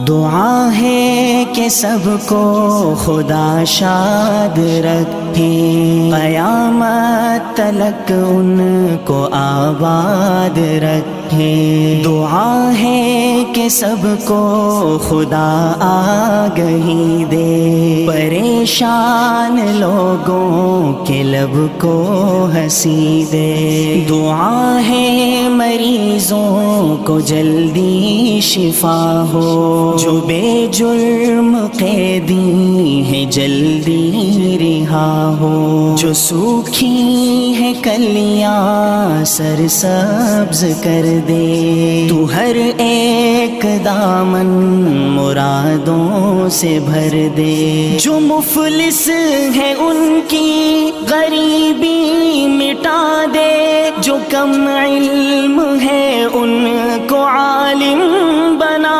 दुआ है कि सबको खुदा शाद रखे, क़यामत तलक उनको आबाद रखे। दुआ है कि सबको खुदा आगही दे, परेशान लोगों के लब को हंसी दे। दुआ है मरीजों को जल्दी शिफा हो, जो बेजुर्म कैदी है जल्दी रिहा हो। जो सूखी है कलियां सरसब्ज कर दे, तू हर एक दामन मुरादों से भर दे। जो मुफलिस है उनकी गरीबी मिटा दे, जो कम इल्म है उनको आलिम बना